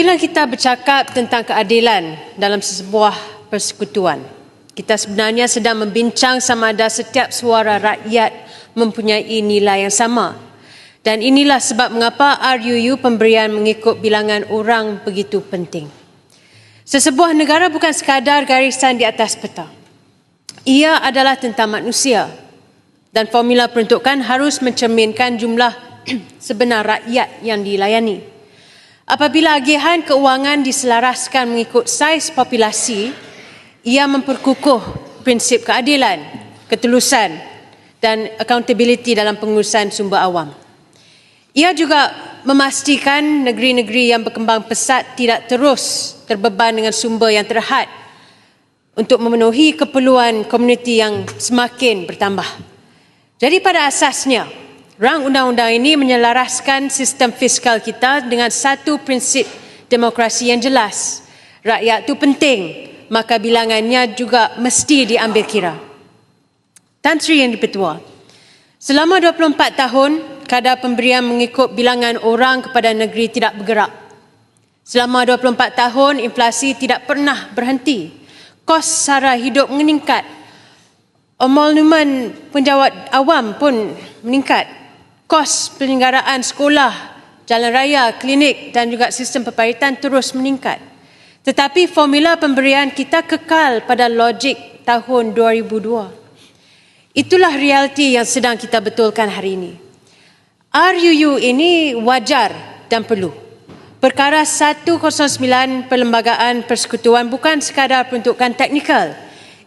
Bila kita bercakap tentang keadilan dalam sebuah persekutuan, kita sebenarnya sedang membincang sama ada setiap suara rakyat mempunyai nilai yang sama. Dan inilah sebab mengapa RUU pemberian mengikut bilangan orang begitu penting. Sesebuah negara bukan sekadar garisan di atas peta. Ia adalah tentang manusia dan formula peruntukan harus mencerminkan jumlah sebenar rakyat yang dilayani. Apabila agihan keuangan diselaraskan mengikut saiz populasi, ia memperkukuh prinsip keadilan, ketulusan dan accountability dalam pengurusan sumber awam. Ia juga memastikan negeri-negeri yang berkembang pesat tidak terus terbeban dengan sumber yang terhad untuk memenuhi keperluan komuniti yang semakin bertambah. Jadi pada asasnya, rang undang-undang ini menyelaraskan sistem fiskal kita dengan satu prinsip demokrasi yang jelas. Rakyat itu penting, maka bilangannya juga mesti diambil kira. Tan Sri Yang Di-Pertua, selama 24 tahun, kadar pemberian mengikut bilangan orang kepada negeri tidak bergerak. Selama 24 tahun, inflasi tidak pernah berhenti. Kos sara hidup meningkat. Emolumen penjawat awam pun meningkat. Kos penyelenggaraan sekolah, jalan raya, klinik dan juga sistem perparitan terus meningkat. Tetapi formula pemberian kita kekal pada logik tahun 2002. Itulah realiti yang sedang kita betulkan hari ini. RUU ini wajar dan perlu. Perkara 109 Perlembagaan Persekutuan bukan sekadar peruntukan teknikal.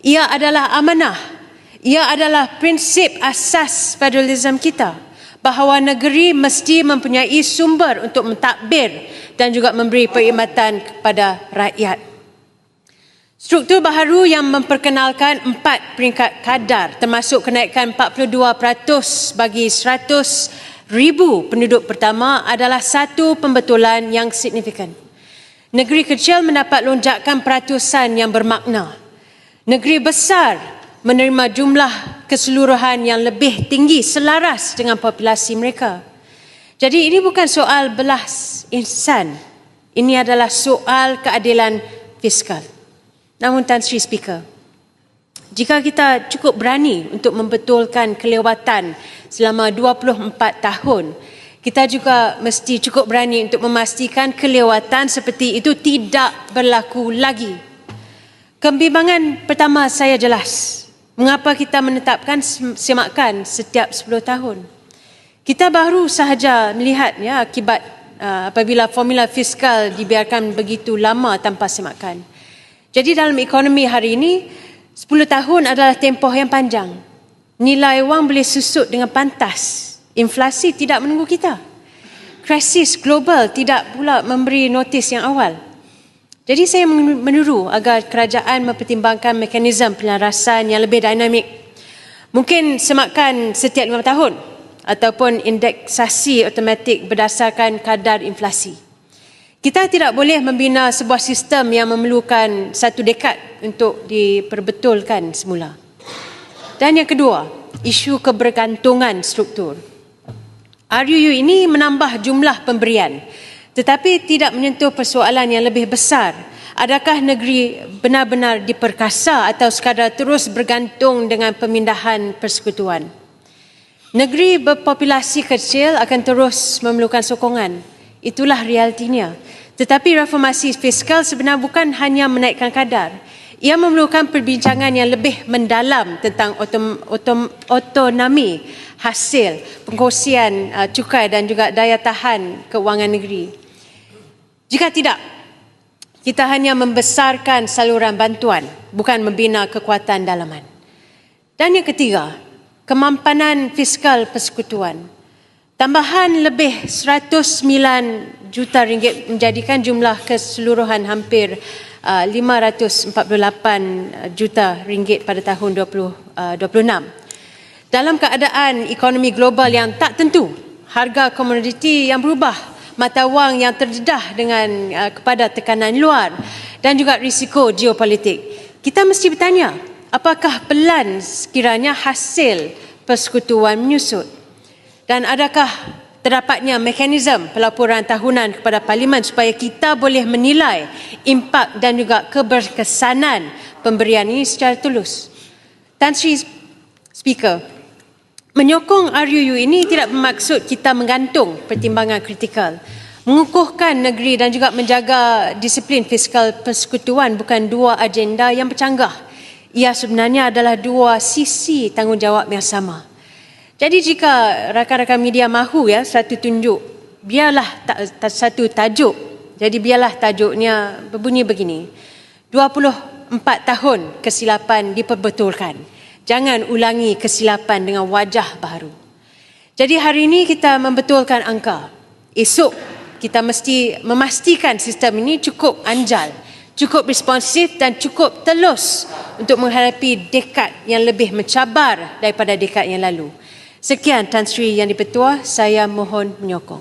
Ia adalah amanah. Ia adalah prinsip asas federalisme kita, bahawa negeri mesti mempunyai sumber untuk mentadbir dan juga memberi perkhidmatan kepada rakyat. Struktur baharu yang memperkenalkan 4 peringkat kadar termasuk kenaikan 42% bagi 100,000 penduduk pertama adalah satu pembetulan yang signifikan. Negeri kecil mendapat lonjakan peratusan yang bermakna. Negeri besar menerima jumlah keseluruhan yang lebih tinggi selaras dengan populasi mereka. Jadi ini bukan soal belas insan. Ini adalah soal keadilan fiskal. Namun Tan Sri Speaker, jika kita cukup berani untuk membetulkan kelewatan selama 24 tahun, kita juga mesti cukup berani untuk memastikan kelewatan seperti itu tidak berlaku lagi. Kebimbangan pertama saya jelas. Mengapa kita menetapkan semakan setiap 10 tahun? Kita baru sahaja melihat akibat apabila formula fiskal dibiarkan begitu lama tanpa semakan. Jadi dalam ekonomi hari ini, 10 tahun adalah tempoh yang panjang. Nilai wang boleh susut dengan pantas. Inflasi tidak menunggu kita. Krisis global tidak pula memberi notis yang awal. Jadi saya menyeru agar kerajaan mempertimbangkan mekanisme penyelarasan yang lebih dinamik. Mungkin semakan setiap 5 tahun ataupun indeksasi automatik berdasarkan kadar inflasi. Kita tidak boleh membina sebuah sistem yang memerlukan 1 dekad untuk diperbetulkan semula. Dan yang kedua, isu kebergantungan struktur. RUU ini menambah jumlah pemberian, tetapi tidak menyentuh persoalan yang lebih besar. Adakah negeri benar-benar diperkasa atau sekadar terus bergantung dengan pemindahan persekutuan? Negeri berpopulasi kecil akan terus memerlukan sokongan. Itulah realitinya. Tetapi reformasi fiskal sebenarnya bukan hanya menaikkan kadar. Ia memerlukan perbincangan yang lebih mendalam tentang otonomi hasil, pengkongsian cukai dan juga daya tahan keuangan negeri. Jika tidak, kita hanya membesarkan saluran bantuan, bukan membina kekuatan dalaman. Dan yang ketiga, kemampanan fiskal persekutuan. Tambahan lebih 109 juta ringgit menjadikan jumlah keseluruhan hampir 548 juta ringgit pada tahun 2026. Dalam keadaan ekonomi global yang tak tentu, harga komoditi yang berubah, mata wang yang terdedah dengan kepada tekanan luar dan juga risiko geopolitik. Kita mesti bertanya, apakah pelan sekiranya hasil persekutuan menyusut? Dan adakah terdapatnya mekanisme pelaporan tahunan kepada Parlimen supaya kita boleh menilai impak dan juga keberkesanan pemberian ini secara tulus. Tan Sri Speaker, menyokong RUU ini tidak bermaksud kita menggantung pertimbangan kritikal. Mengukuhkan negeri dan juga menjaga disiplin fiskal persekutuan bukan dua agenda yang bercanggah. Ia sebenarnya adalah dua sisi tanggungjawab yang sama. Jadi jika rakan-rakan media mahu satu tunjuk, biarlah satu tajuk. Jadi biarlah tajuknya berbunyi begini. 24 tahun kesilapan diperbetulkan. Jangan ulangi kesilapan dengan wajah baru. Jadi hari ini kita membetulkan angka. Esok kita mesti memastikan sistem ini cukup anjal, cukup responsif dan cukup telus untuk menghadapi dekad yang lebih mencabar daripada dekad yang lalu. Sekian Tan Sri Yang di-Pertua, saya mohon menyokong.